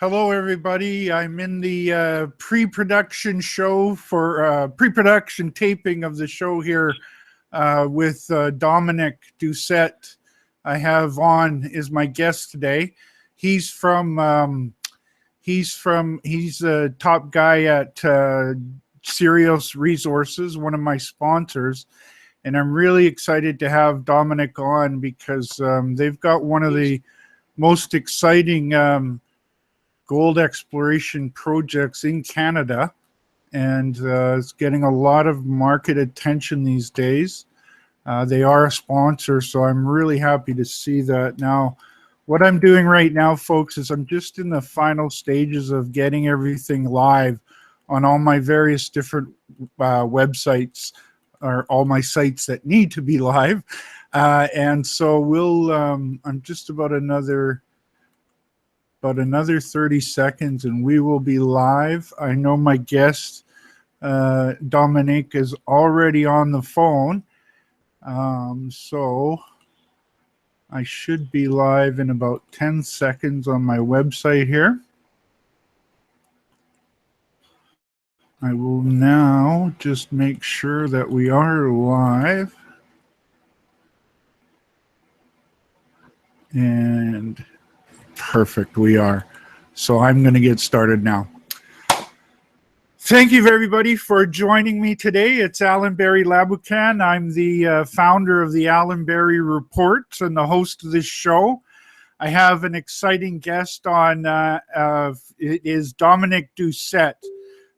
Hello, everybody. I'm in the pre-production show for pre-production taping of the show here with Dominique Doucet. I have on is my guest today. He's he's a top guy at Sirios Resources, one of my sponsors, and I'm really excited to have Dominique on because they've got one of the most exciting gold exploration projects in Canada, and it's getting a lot of market attention these days. They are a sponsor, so I'm really happy to see that. Now, what I'm doing right now, folks, is I'm just in the final stages of getting everything live on all my various different websites, or all my sites that need to be live. And so I'm just about another 30 seconds and we will be live. I know my guest, Dominique, is already on the phone. So I should be live in about 10 seconds on my website here. I will now just make sure that we are live. And perfect, we are. So I'm going to get started now. Thank you, everybody, for joining me today. It's Alan Barry Laboucan. I'm the founder of the Alan Barry Report and the host of this show. I have an exciting guest on. It is Dominique Doucet.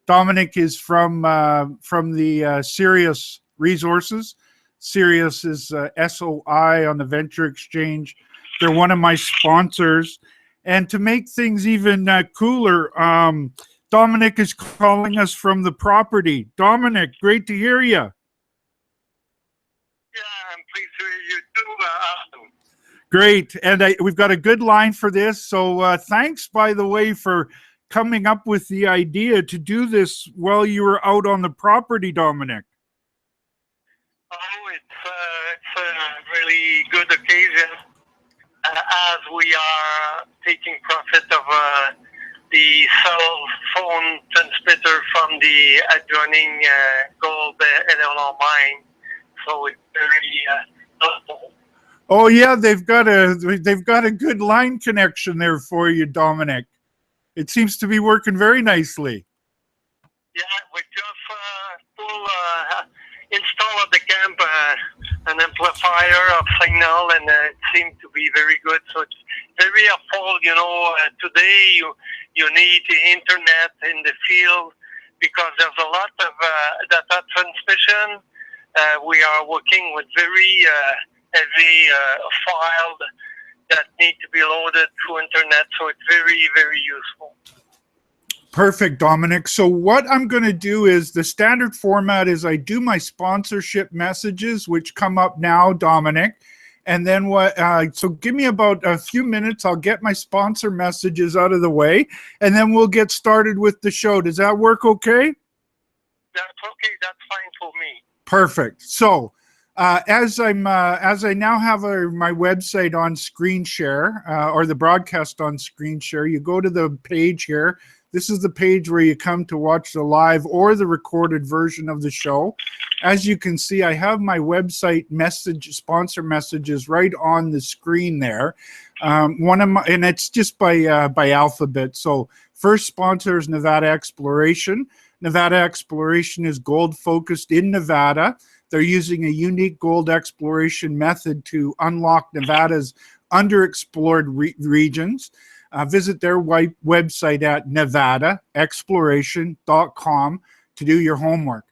Dominique is from the Sirios Resources. Sirios is SOI on the Venture Exchange. They're one of my sponsors. And to make things even cooler, Dominique is calling us from the property. Dominique, great to hear you. Yeah, I'm pleased to hear you too, Austin. Great. And we've got a good line for this. So thanks, by the way, for coming up with the idea to do this while you were out on the property, Dominique. Oh, it's a really good occasion. As we are taking profit of the cell phone transmitter from the adjoining gold Eleanor mine, so it's very helpful. Oh yeah, they've got a good line connection there for you, Dominique. It seems to be working very nicely. Yeah, we just install at the camp an amplifier of signal, and it seemed to be very good. So it's very helpful. Today you need the internet in the field because there's a lot of data transmission. We are working with very heavy files that need to be loaded through internet. So it's very, very useful. Perfect, Dominique. So what I'm going to do is the standard format is I do my sponsorship messages, which come up now, Dominique. And then so give me about a few minutes. I'll get my sponsor messages out of the way, and then we'll get started with the show. Does that work okay? That's okay. That's fine for me. Perfect. So as I now have my website on screen share, or the broadcast on screen share, you go to the page here. This is the page where you come to watch the live or the recorded version of the show. As you can see, I have my website sponsor messages right on the screen there. And it's just by alphabet. So first sponsor is Nevada Exploration. Nevada Exploration is gold focused in Nevada. They're using a unique gold exploration method to unlock Nevada's underexplored regions. Visit their website at nevadaexploration.com to do your homework.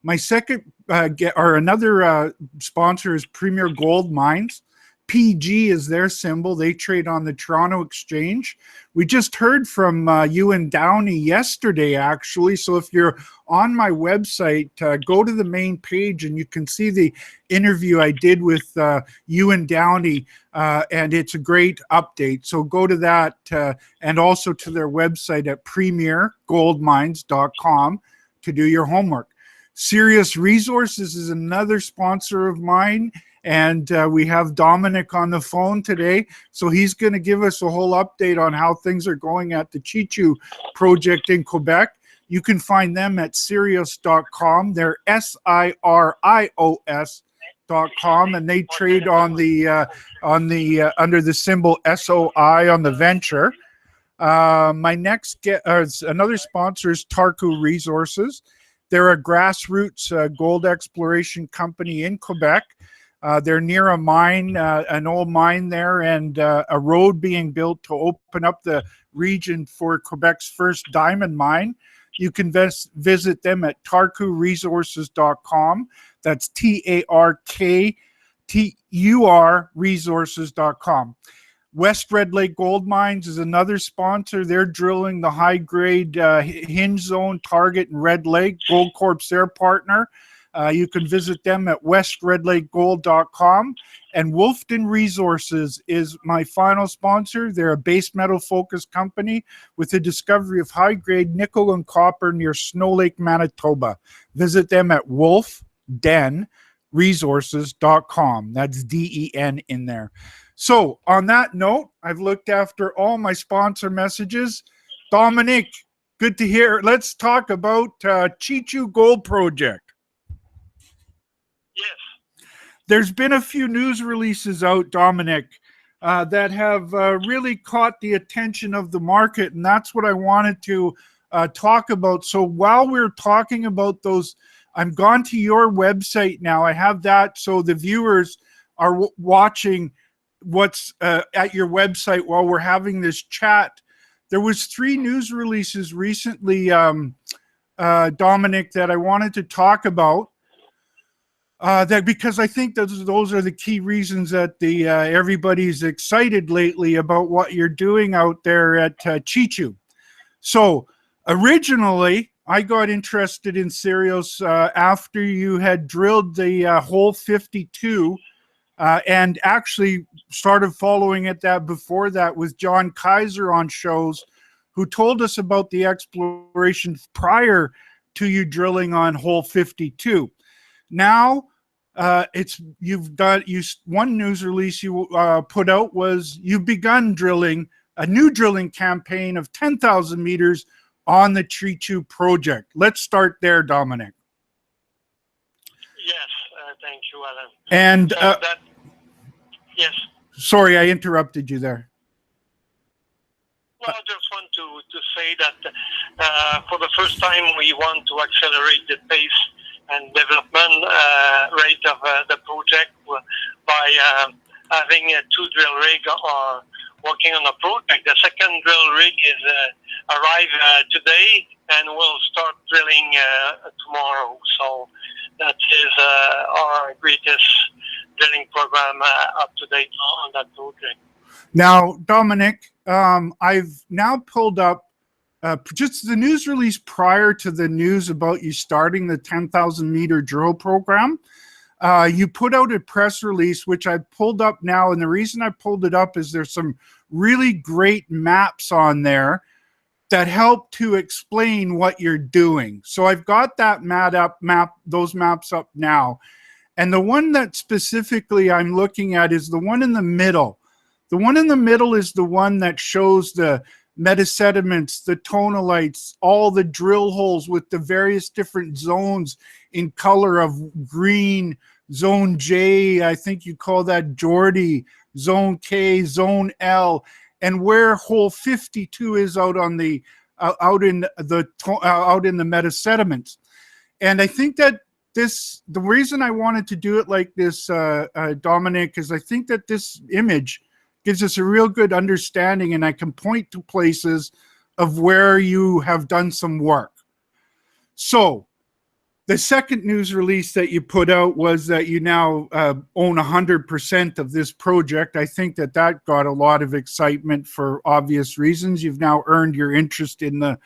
My second another sponsor is Premier Gold Mines. PG is their symbol. They trade on the Toronto Exchange. We just heard from Ewan Downey yesterday, actually. So if you're on my website, go to the main page and you can see the interview I did with Ewan Downey, and it's a great update. So go to that and also to their website at premiergoldmines.com to do your homework. Sirios Resources is another sponsor of mine. And we have Dominique on the phone today. So he's going to give us a whole update on how things are going at the Cheechoo project in Quebec. You can find them at Sirios.com. They're Sirios.com, and they trade on the under the symbol SOI on the venture. My next another sponsor is Tarku Resources. They're a grassroots gold exploration company in Quebec. They're near a mine, an old mine there, and a road being built to open up the region for Quebec's first diamond mine. You can visit them at tarkuresources.com. That's TARKTUR resources.com. West Red Lake Gold Mines is another sponsor. They're drilling the high-grade hinge zone target in Red Lake. Goldcorp's their partner. You can visit them at westredlakegold.com. And Wolfden Resources is my final sponsor. They're a base metal focused company with the discovery of high-grade nickel and copper near Snow Lake, Manitoba. Visit them at wolfdenresources.com. That's DEN in there. So on that note, I've looked after all my sponsor messages. Dominique, good to hear. Let's talk about Cheechoo Gold Project. Yes. There's been a few news releases out, Dominique, that have really caught the attention of the market, and that's what I wanted to talk about. So while we're talking about those, I'm gone to your website now. I have that so the viewers are watching what's at your website while we're having this chat. There was 3 news releases recently, Dominique, that I wanted to talk about. That because I think those are the key reasons that the everybody's excited lately about what you're doing out there at Cheechoo. So originally, I got interested in Sirios after you had drilled the hole 52, and actually started following it that before that with John Kaiser on shows, who told us about the exploration prior to you drilling on hole 52. Now, one news release you put out was you've begun drilling a new drilling campaign of 10,000 meters on the Cheechoo project. Let's start there, Dominique. Yes, thank you, Alan. And yes. Sorry, I interrupted you there. Well, I just want to say that for the first time we want to accelerate the pace and development rate of the project by having 2 drill rigs working on the project. The second drill rig is arrived today and will start drilling tomorrow. So that is our greatest drilling program up to date on that project. Now, Dominique, I've now pulled up just the news release prior to the news about you starting the 10,000 meter drill program. You put out a press release, which I pulled up now. And the reason I pulled it up is there's some really great maps on there that help to explain what you're doing. So I've got that those maps up now. And the one that specifically I'm looking at is the one in the middle. The one in the middle is the one that shows the metasediments, the tonalites, all the drill holes with the various different zones in color of green, zone J, I think you call that Geordie, zone K, zone L, and where hole 52 is out in the metasediments. And I think that the reason I wanted to do it like this, Dominique, is I think that this image gives us a real good understanding, and I can point to places of where you have done some work. So the second news release that you put out was that you now own 100% of this project. I think that got a lot of excitement for obvious reasons. You've now earned your interest in the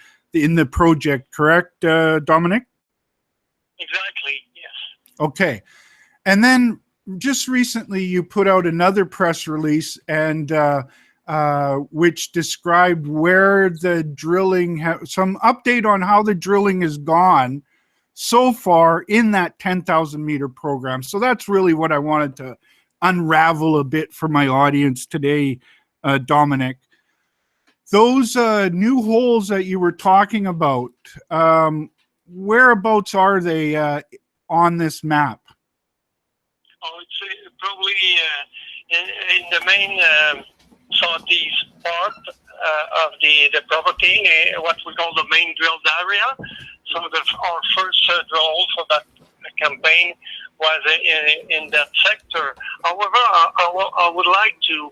project, correct, Dominique? Exactly, yes. Okay. And then just recently you put out another press release and which described where the drilling, some update on how the drilling is gone so far in that 10,000 meter program. So that's really what I wanted to unravel a bit for my audience today, Dominique. Those new holes that you were talking about, whereabouts are they on this map? Oh, it's probably in the main southeast part of the property, what we call the main drilled area. So our first drill for that campaign was in that sector. However, I would like to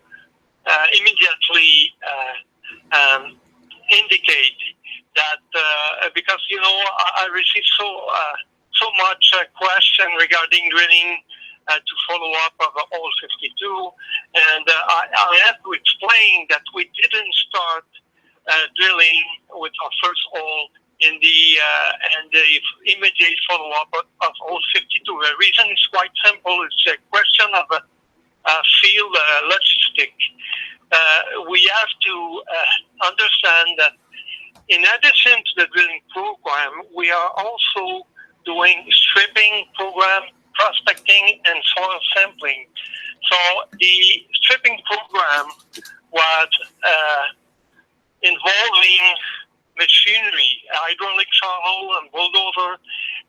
immediately indicate that because I received so much question regarding drilling to follow up of hole 52, and I have to explain that we didn't start drilling with our first hole in the immediate follow up of hole 52. The reason is quite simple. It's a question of field logistic. We have to understand that in addition to the drilling program, we are also doing stripping program, prospecting, and soil sampling. So the stripping program was involving machinery, hydraulic shovel and bulldozer,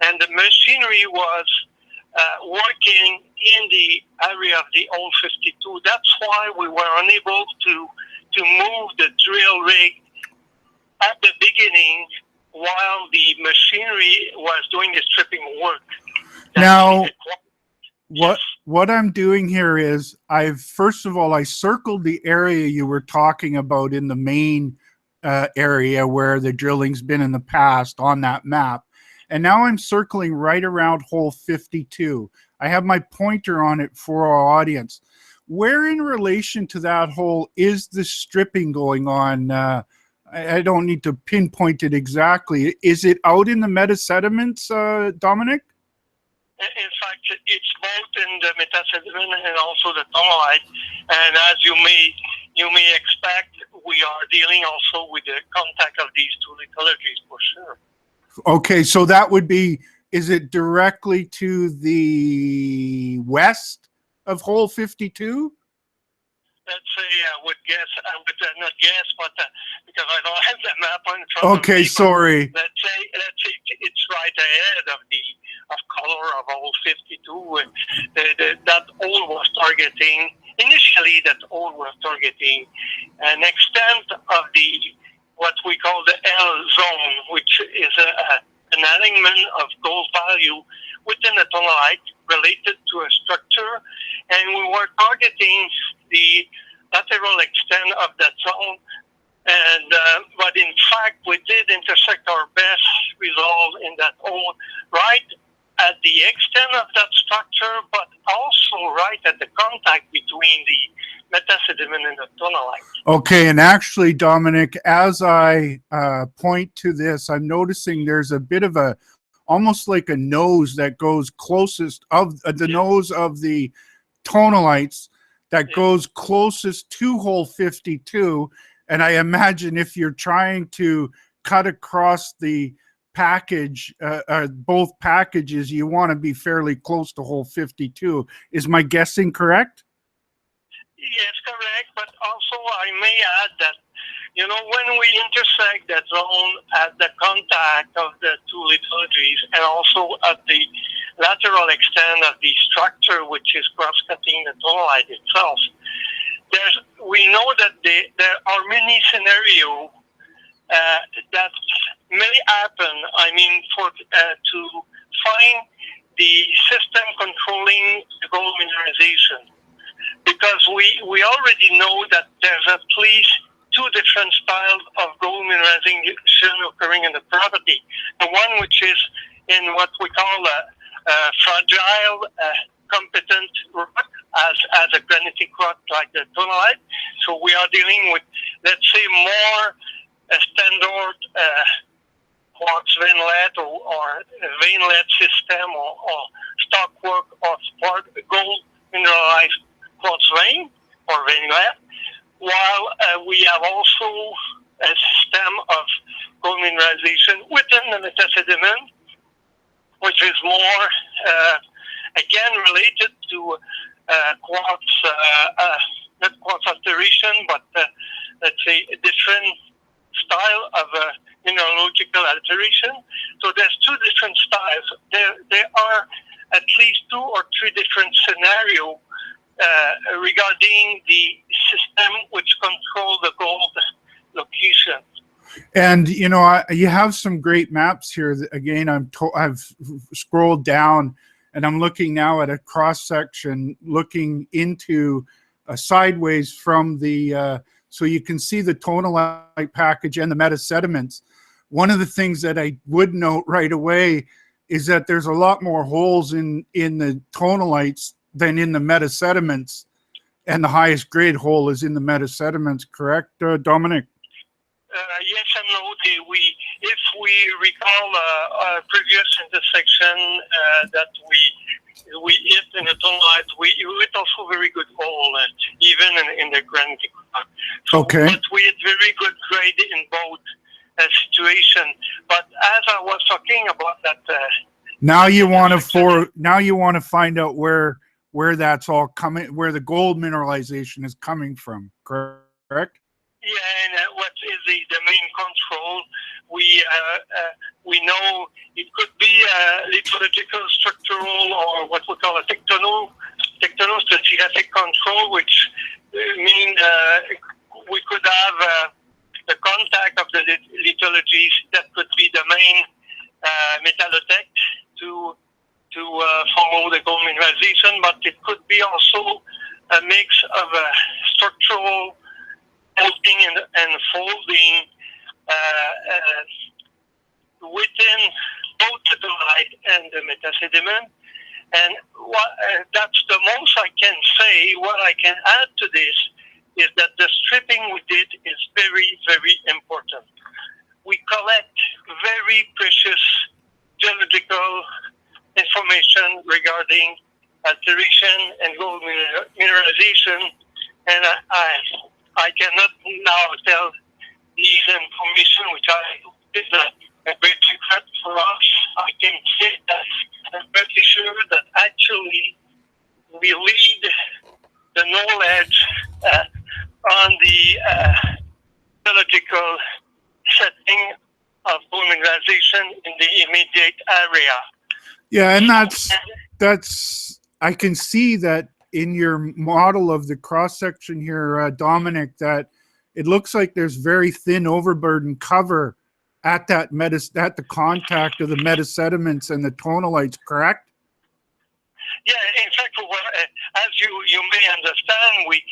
and the machinery was working in the area of the hole 52. That's why we were unable to move the drill rig at the beginning while the machinery was doing the stripping work. Now, what I'm doing here is first of all, I circled the area you were talking about in the main area where the drilling's been in the past on that map. And now I'm circling right around hole 52. I have my pointer on it for our audience. Where in relation to that hole is the stripping going on? I don't need to pinpoint it exactly. Is it out in the metasediments, Dominique? In fact, it's both in the metasediment and also the tonalite. And as you may expect, we are dealing also with the contact of these two lithologies for sure. Okay, so that would be, is it directly to the west of hole 52? Let's say I would not guess, but because I don't have the map on front of me. Okay, sorry. Let's say it's right ahead of color of hole 52. That hole was targeting initially. That hole was targeting an extent of what we call the L zone, which is an alignment of gold value within a tonalite related to a structure, and we were targeting the lateral extent of that zone. And but in fact, we did intersect our best result in that hole right at the extent of that structure, but also right at the contact between the metasediment and the tonalite. Okay, and actually, Dominique, as I point to this, I'm noticing there's a bit of almost like a nose that goes closest of the nose of the tonalites that goes closest to hole 52. And I imagine if you're trying to cut across the package, both packages, you want to be fairly close to hole 52. Is my guessing correct? Yes, correct. But also I may add that, when we intersect that zone at the contact of the two lithologies and also at the lateral extent of the structure, which is cross-cutting the tonalite itself, we know that there are many scenarios that may happen. I mean, to find the system controlling the gold mineralization, because we already know that there's at least two different styles of gold mineralization occurring in the property. The one which is in what we call a fragile, competent rock, as a granitic rock like the tonalite. So we are dealing with, let's say, more standard quartz veinlet or veinlet system or stockwork of gold mineralized quartz vein or veinlet, while we have also a system of gold mineralization within the metasediment which is more, again, related to quartz, not quartz alteration, but let's say a different style of mineralogical alteration. So there's two different styles. There are at least 2 or 3 different scenarios regarding the system which control the gold location. And you have some great maps here. Again, I've scrolled down, and I'm looking now at a cross section, looking into sideways from the. So you can see the tonalite package and the metasediments. One of the things that I would note right away is that there's a lot more holes in the tonalites than in the metasediments, and the highest grade hole is in the metasediments. Correct, Dominique? Yes and no. If we recall our previous intersection that we hit in the tonalite, we hit also very good hole, even in the granitic rock. So, okay. But we had very good grade in both situation. But as I was talking about that, now you want to find out where that's all coming, where the gold mineralization is coming from. Correct? Yeah, and what is the main control? We know it could be lithological, structural, or what we call a tectonostratigraphic control, which means we could have the contact of the lithologies that could be the main metallotech to follow the gold mineralization, but it could be also a mix of structural folding and folding within both the tonalite and the metasediment. And that's the most I can say. What I can add to this is that the stripping we did is very, very important. We collect very precious geological information regarding alteration and gold mineralization, and I cannot now tell these information, which is a great secret for us. I can say that I'm pretty sure that actually we lead the knowledge on the geological setting of gold mineralization in the immediate area. Yeah, and that's I can see that in your model of the cross section here, Dominic, that it looks like there's very thin overburden cover at that at the contact of the metasediments and the tonalites, correct? Yeah, in fact, as you may understand, we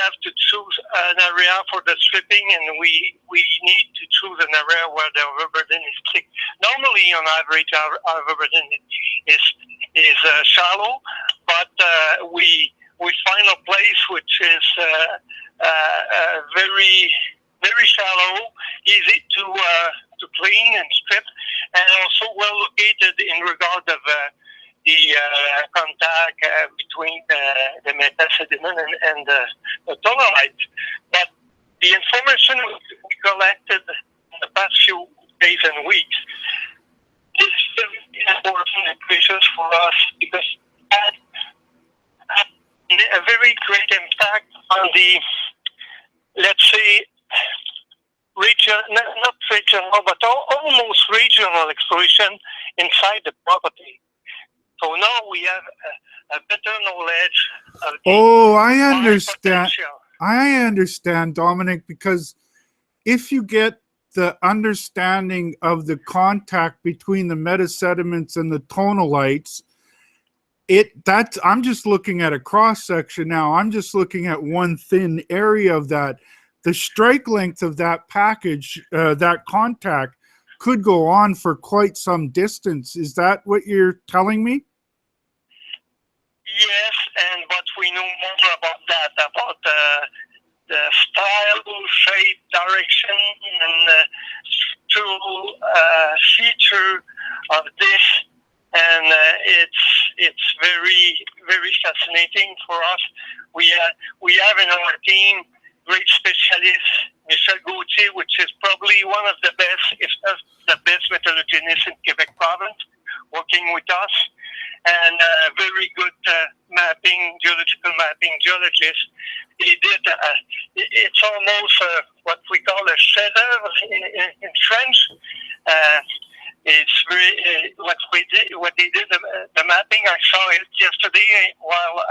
have to choose an area for the stripping, and we need to choose an area where the overburden is thick. Normally, on average, our overburden is shallow, but we find a place which is very very shallow, easy to clean and strip, and also well located in regard of the contact between the metasediment and the tonalite. But the information we collected in the past few days and weeks is very important and precious for us because it had a very great impact on the, let's say, not regional, but almost regional exploration inside the property. So now we have a better knowledge of the I understand, Dominic, because if you get the understanding of the contact between the metasediments and the tonalites, I'm just looking at a cross section now. I'm just looking at one thin area of that. The strike length of that package, that contact, could go on for quite some distance. Is that what you're telling me? Yes, but we know more about that, about the style, shape, direction, and structural feature of this, and it's very, very fascinating for us. We have in our team great specialist, Michel Gauthier, which is probably one of the best, if not the best metallurgist in Quebec province, working with us, and very good geological mapping geologist. He did. It's almost what we call a chef-d'œuvre in French. It's very what they did. The mapping, I saw it yesterday while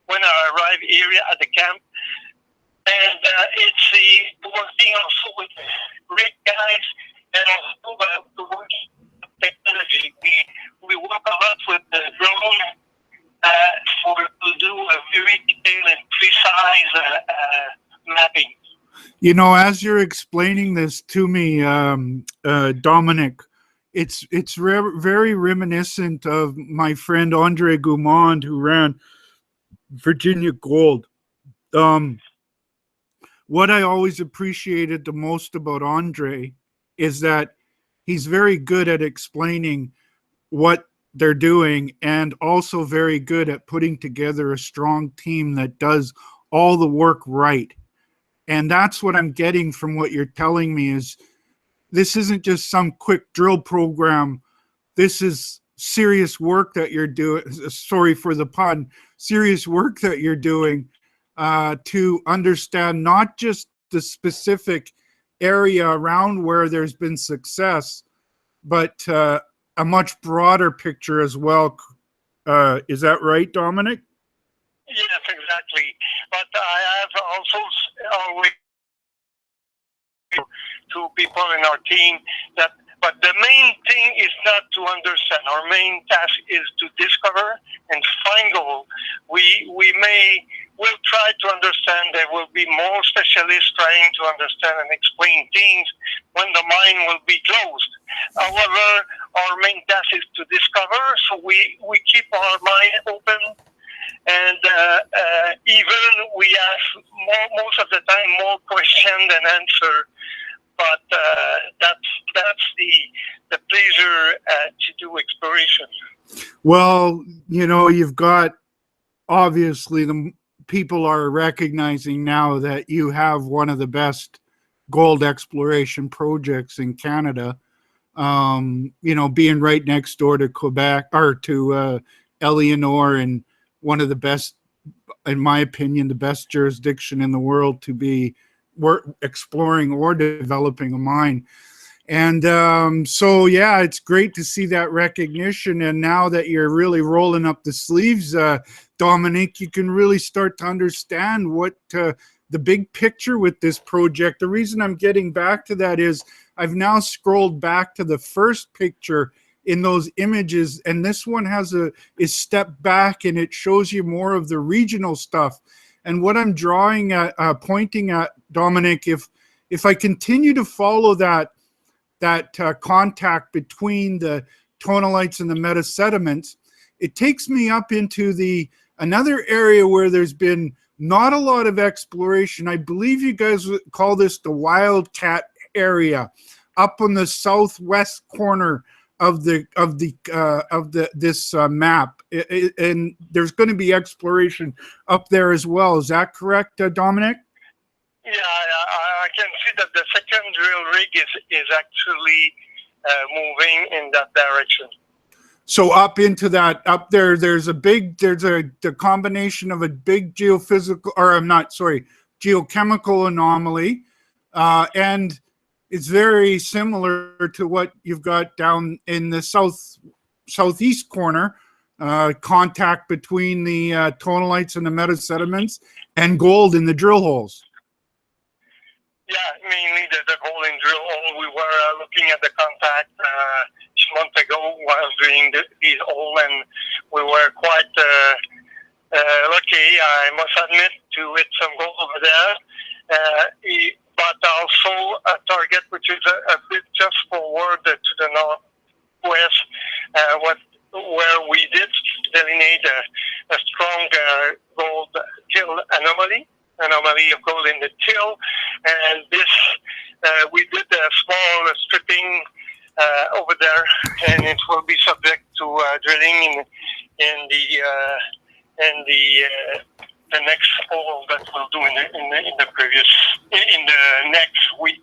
when I arrived here at the camp, and it's working also with great guys and also the working technology. We work a lot with the drone to do a very detailed and precise mapping. You know, as you're explaining this to me, Dominic, it's very reminiscent of my friend Andre Goumond, who ran Virginia Gold. What I always appreciated the most about Andre is that he's very good at explaining what they're doing, and also very good at putting together a strong team that does all the work right. And that's what I'm getting from what you're telling me, is this isn't just some quick drill program. This is serious work that you're doing. Sorry for the pun. Serious work that you're doing to understand not just the specific area around where there's been success, but a much broader picture as well. Is that right, Dominic? Yes, exactly. But I have also always to people in our team that, but the main thing is not to understand. Our main task is to discover and find gold. We'll try to understand. There will be more specialists trying to understand and explain things when the mine will be closed. However, our main task is to discover, so we keep our mind open, and even we ask most of the time more question than answer. But that's the pleasure to do exploration. Well, you know, you've got, obviously, the people are recognizing now that you have one of the best gold exploration projects in Canada. You know, being right next door to Quebec, or to Eleanor, and one of the best, in my opinion, the best jurisdiction in the world to be exploring or developing a mine. And so, yeah, it's great to see that recognition. And now that you're really rolling up the sleeves, Dominique, you can really start to understand what the big picture with this project. The reason I'm getting back to that is I've now scrolled back to the first picture in those images, and this one is stepped back, and it shows you more of the regional stuff. And what I'm drawing at, pointing at, Dominic, if I continue to follow that contact between the tonalites and the metasediments, it takes me up into another area where there's been not a lot of exploration. I believe you guys call this the Wildcat area, up on the southwest corner of this map, and there's going to be exploration up there as well. Is that correct, Dominic? Yeah, I can see that the second drill rig is actually moving in that direction. So up into that, up there, there's the combination of a big geophysical, or I'm not, sorry, geochemical anomaly, and it's very similar to what you've got down in the southeast corner, contact between the tonalites and the metasediments, and gold in the drill holes. Yeah, mainly the golden drill hole. We were looking at the contact a month ago while doing these hole, and we were quite lucky, I must admit, to hit some gold over there. But also a target which is a bit just forward to the northwest, where we did delineate a strong gold till anomaly of gold in the till, and this we did a small stripping over there, and it will be subject to drilling in the next hole that we'll do in the next week.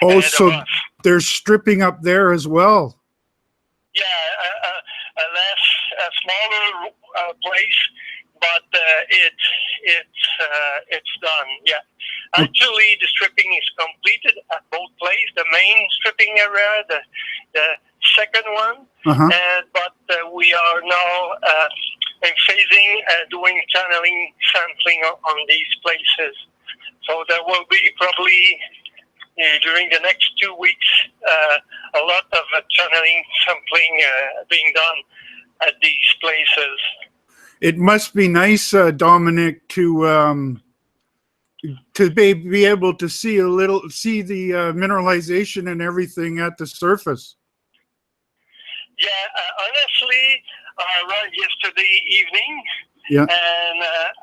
Oh, so there's stripping up there as well. Yeah, a smaller place, but it's done. Yeah, actually, the stripping is completed at both places. The main stripping area, the second one, but we are now phasing doing channeling sampling on these places. So there will be probably during the next 2 weeks a lot of channeling sampling being done at these places. It must be nice, Dominique, to be able to see the mineralization and everything at the surface. Yeah, honestly, I arrived yesterday evening, and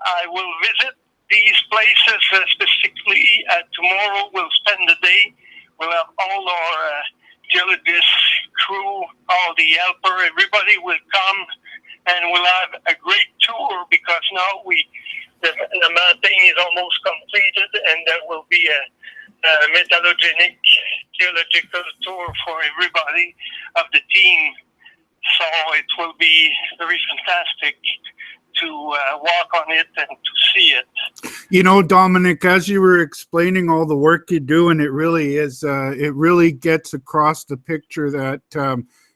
I will visit these places specifically. Tomorrow we'll spend the day. We'll have all our geologist crew, all the helper, everybody will come, and we'll have a great tour because now the mapping is almost completed, and there will be a metallogenic geological tour for everybody of the team. So it will be very fantastic to walk on it and to see it. You know, Dominique, as you were explaining all the work you do, and it really gets across the picture that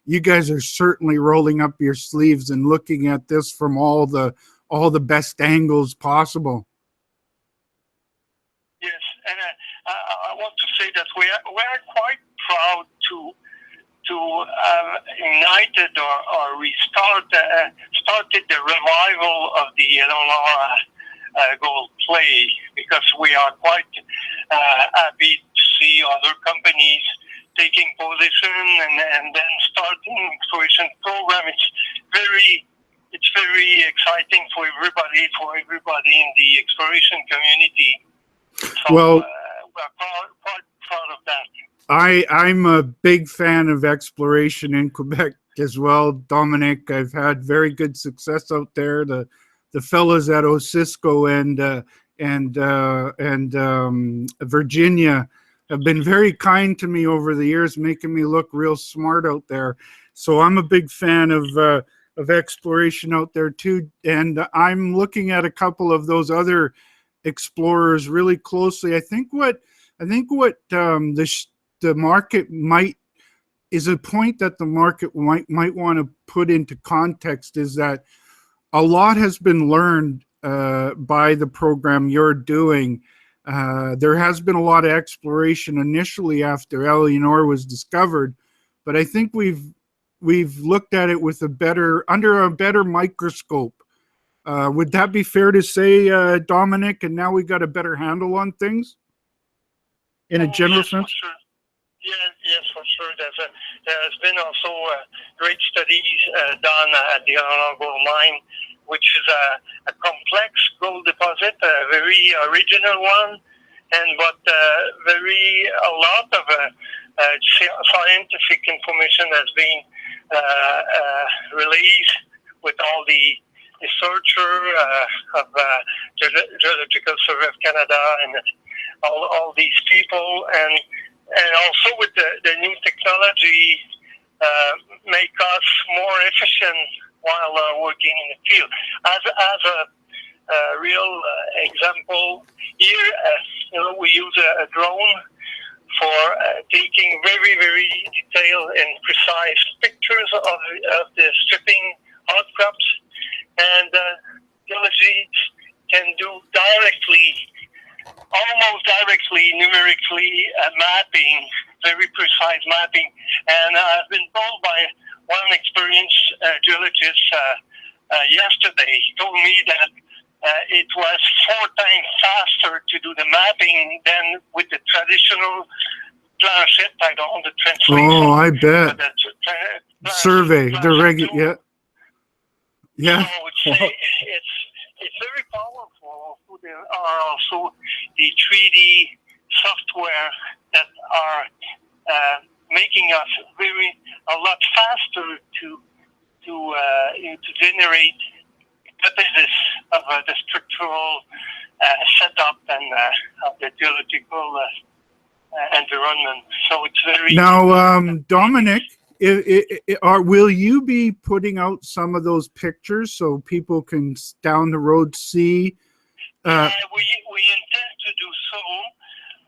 you guys are certainly rolling up your sleeves and looking at this from all the best angles possible. Yes, and I want to say that we are quite proud to united or started the revival of the gold play, because we are quite happy to see other companies taking position and then starting exploration program. It's very exciting for everybody in the exploration community. So, well, we're quite proud of that. I'm a big fan of exploration in Quebec as well, Dominique. I've had very good success out there. The fellows at Osisco and Virginia have been very kind to me over the years, making me look real smart out there. So I'm a big fan of exploration out there too, and I'm looking at a couple of those other explorers really closely. I think what the market is a point that the market might want to put into context is that a lot has been learned by the program you're doing. There has been a lot of exploration initially after Eleanor was discovered, but I think we've looked at it with under a better microscope. Would that be fair to say, Dominique? And now we got a better handle on things in a general sense? For sure. Yes, for sure. There has been also great studies done at the Eleanor Gold Mine, which is a complex gold deposit, a very original one, but a lot of scientific information has been released with all the researcher of Geological Survey of Canada and all these people, and also with the new technology make us more efficient while working in the field. As a real example here, we use a drone for taking very, very detailed and precise pictures of the stripping outcrops, and geologists can do almost directly, numerically mapping, very precise mapping. And I've been told by one experienced geologist yesterday. He told me that it was 4 times faster to do the mapping than with the traditional planchette. I don't know the translation. Oh, I bet. Survey, the regular, yeah. So it's very powerful. There are also the 3D software that are making us a lot faster to generate hypothesis of the structural setup and of the geological environment. So it's very now, Dominique. Will you be putting out some of those pictures so people can down the road see? We intend to do so,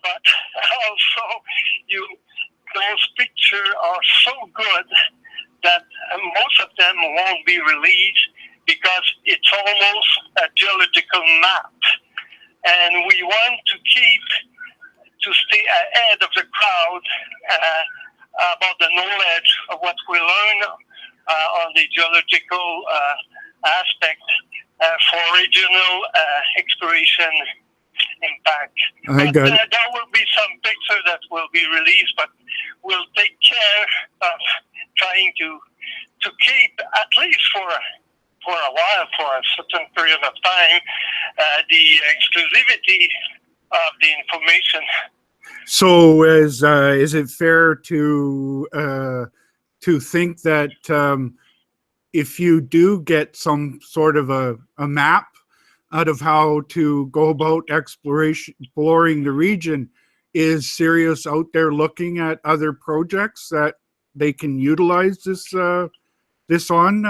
but also those pictures are so good that most of them won't be released because it's almost a geological map, and we want to stay ahead of the crowd about the knowledge of what we learn on the geological aspect for regional exploration impact. There will be some pictures that will be released, but we'll take care of trying to keep, at least for a while, for a certain period of time, the exclusivity of the information. So, is it fair to think that if you do get some sort of a map out of how to go about exploring the region, is Sirios out there looking at other projects that they can utilize this on? That's always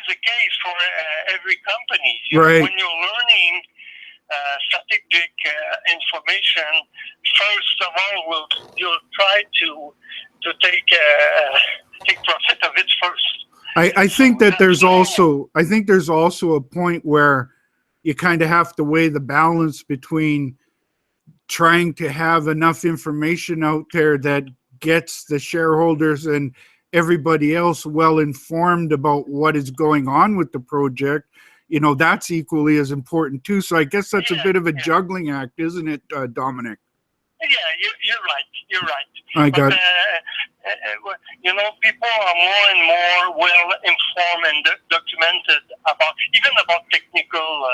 the case for every company. Right. When you're learning strategic information, first of all, you'll try to take profit of it first. I think that there's also a point where you kind of have to weigh the balance between trying to have enough information out there that gets the shareholders and everybody else well informed about what is going on with the project. That's equally as important too. So I guess that's a bit of a juggling act, isn't it, Dominic? Yeah, you're right. You're right. I got it. People are more and more well informed and documented about technical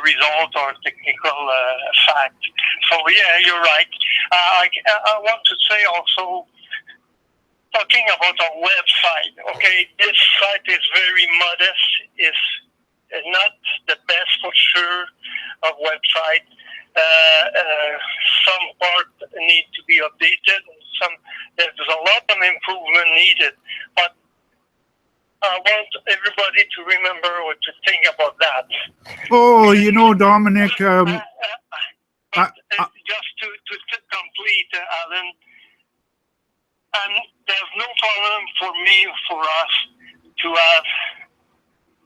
result or technical fact. So yeah, you're right. I want to say also, talking about our website. Okay, this site is very modest. It's not the best for sure of website. Some part need to be updated. There's a lot of improvement needed, but I want everybody to remember what to think about that. Oh, Dominic. Just to complete, Alan, and there's no problem for us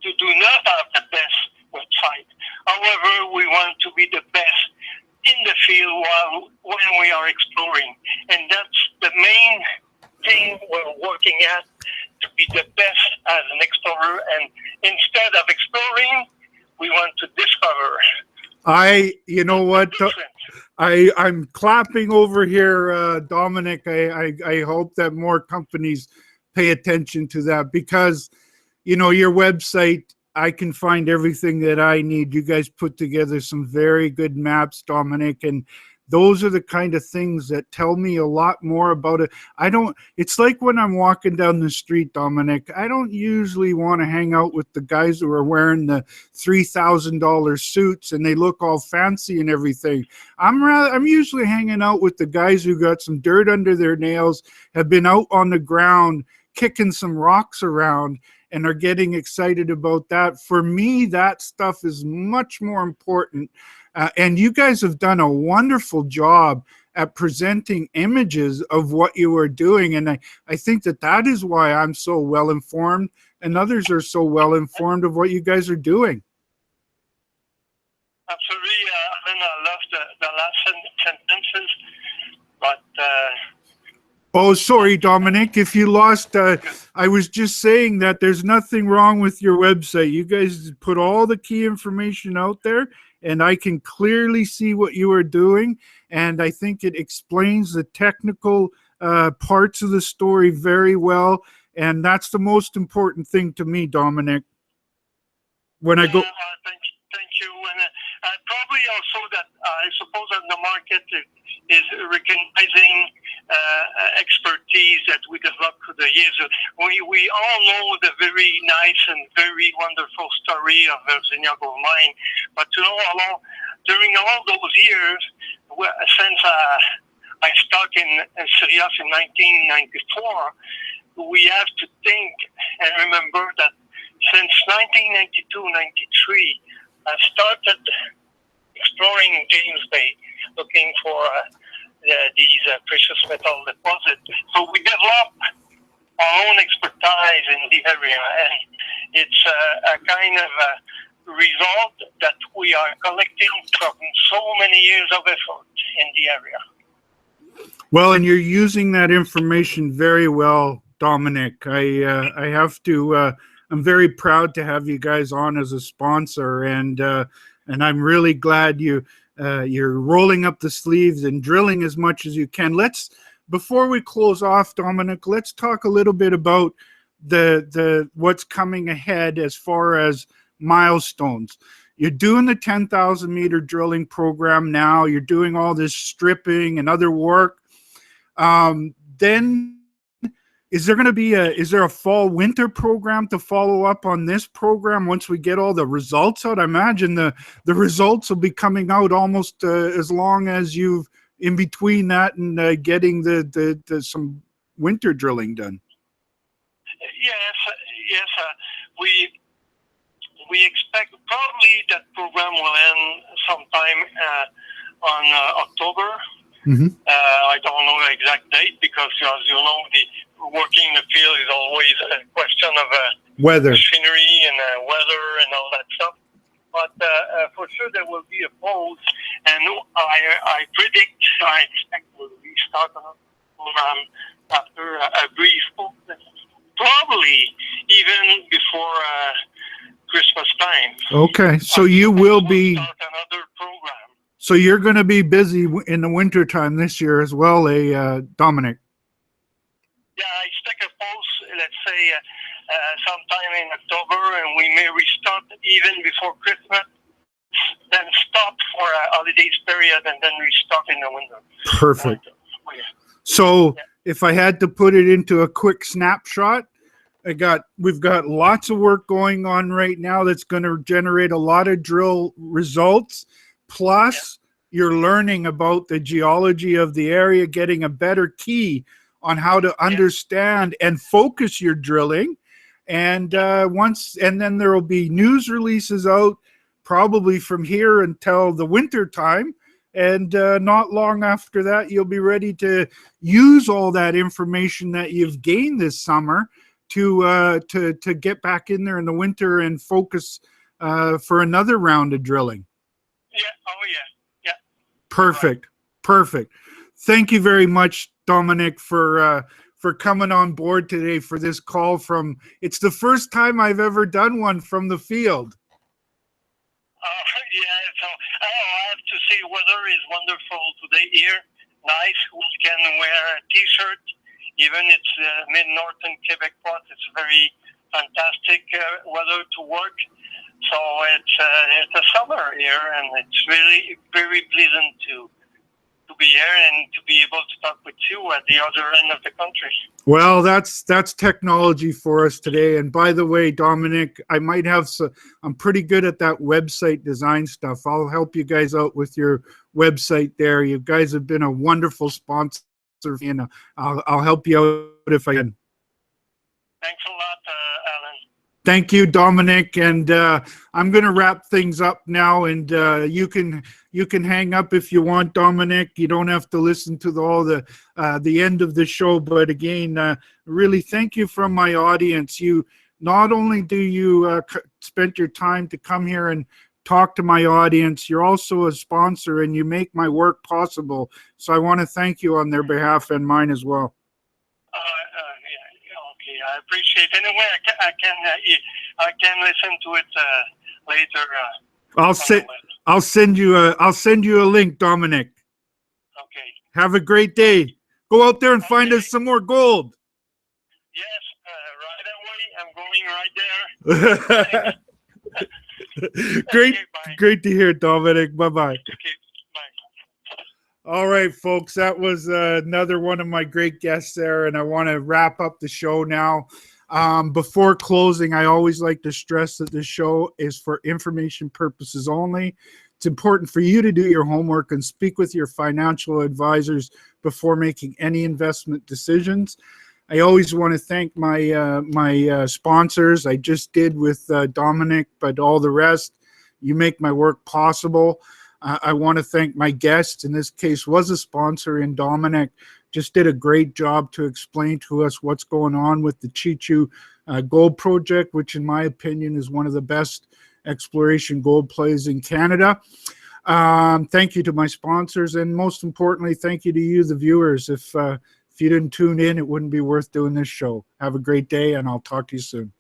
to do not have the best website. However, we want to be the best in the field when we are exploring. And that's the main thing we're working at, to be the best as an explorer. And instead of exploring, we want to discover. You know what? I'm clapping over here, Dominic. I hope that more companies pay attention to that, because, your website, I can find everything that I need. You guys put together some very good maps, Dominic, and those are the kind of things that tell me a lot more about it. It's like when I'm walking down the street, Dominic, I don't usually want to hang out with the guys who are wearing the $3,000 suits and they look all fancy and everything. I'm usually hanging out with the guys who got some dirt under their nails, have been out on the ground kicking some rocks around, and are getting excited about that. For me, that stuff is much more important. And you guys have done a wonderful job at presenting images of what you are doing. And I think that is why I'm so well informed, and others are so well informed of what you guys are doing. Absolutely. I love the last sentences, but... Oh, sorry, Dominic. If you lost, I was just saying that there's nothing wrong with your website. You guys put all the key information out there, and I can clearly see what you are doing. And I think it explains the technical parts of the story very well. And that's the most important thing to me, Dominic. When I go... Thank you. And probably also that I suppose that the market is recognizing expertise that we developed through the years. We all know the very nice and very wonderful story of Virginia Gold Mine, but during all those years, since I started in Sirios in 1994. We have to think and remember that since 1992-93, I started exploring James Bay, looking for these precious metal deposits. So we developed our own expertise in the area, and it's a kind of a result that we are collecting from so many years of effort in the area. Well, and you're using that information very well, Dominique. I have to. I'm very proud to have you guys on as a sponsor, and I'm really glad you're rolling up the sleeves and drilling as much as you can. Before we close off, Dominique, let's talk a little bit about the what's coming ahead as far as milestones. You're doing the 10,000 meter drilling program now. You're doing all this stripping and other work. Then is there a fall winter program to follow up on this program once we get all the results out? I imagine the results will be coming out almost as long as you've in between that and getting the some winter drilling done. Yes. We expect probably that program will end sometime on October. Mm-hmm. I don't know the exact date because, as you know, the working in the field is always a question of weather, machinery, and weather, and all that stuff. But for sure, there will be a pause, and I expect we'll restart on a program after a brief pause, probably even before Christmas time. Okay, so you will be start another program. So you're going to be busy in the winter time this year as well, Dominique? Yeah, I expect a pause, let's say, sometime in October, and we may restart even before Christmas, then stop for a holidays period, and then restart in the winter. Perfect. So if I had to put it into a quick snapshot, we've got lots of work going on right now that's going to generate a lot of drill results. Plus, you're learning about the geology of the area, getting a better key on how to understand and focus your drilling. And then there will be news releases out probably from here until the winter time. And not long after that, you'll be ready to use all that information that you've gained this summer to get back in there in the winter and focus for another round of drilling. Yeah. Perfect. Thank you very much, Dominique, for coming on board today for this call from. It's the first time I've ever done one from the field. So I have to say, weather is wonderful today here. Nice. We can wear a T-shirt, even it's mid-northern Quebec part. It's very fantastic weather to work. So it's a summer here, and it's really very pleasant to be here and to be able to talk with you at the other end of the country. Well, that's technology for us today. And by the way, Dominique, I'm pretty good at that website design stuff. I'll help you guys out with your website there. You guys have been a wonderful sponsor, and I'll help you out if I can. Thanks a lot, Alan. Thank you, Dominique, and I'm going to wrap things up now, and you can hang up if you want, Dominique. You don't have to listen to all the end of the show, but again, really thank you from my audience. You not only do you spend your time to come here and talk to my audience, you're also a sponsor, and you make my work possible. So I want to thank you on their behalf and mine as well. I appreciate it. Anyway, I can listen to it later. I'll send you a link, Dominique. Okay. Have a great day. Go out there and find us some more gold. Yes, right away. I'm going right there. Great, okay, great to hear, Dominique. Bye-bye. Okay, bye. All right, folks, that was another one of my great guests there, and I want to wrap up the show now. Before closing, I always like to stress that this show is for information purposes only. It's important for you to do your homework and speak with your financial advisors before making any investment decisions. I always want to thank my sponsors. I just did with Dominique, but all the rest, you make my work possible. I want to thank my guest. In this case, was a sponsor in Dominique. Just did a great job to explain to us what's going on with the Cheechoo gold project, which in my opinion is one of the best exploration gold plays in Canada. Thank you to my sponsors, and most importantly, thank you to you, the viewers. If you didn't tune in, it wouldn't be worth doing this show. Have a great day, and I'll talk to you soon.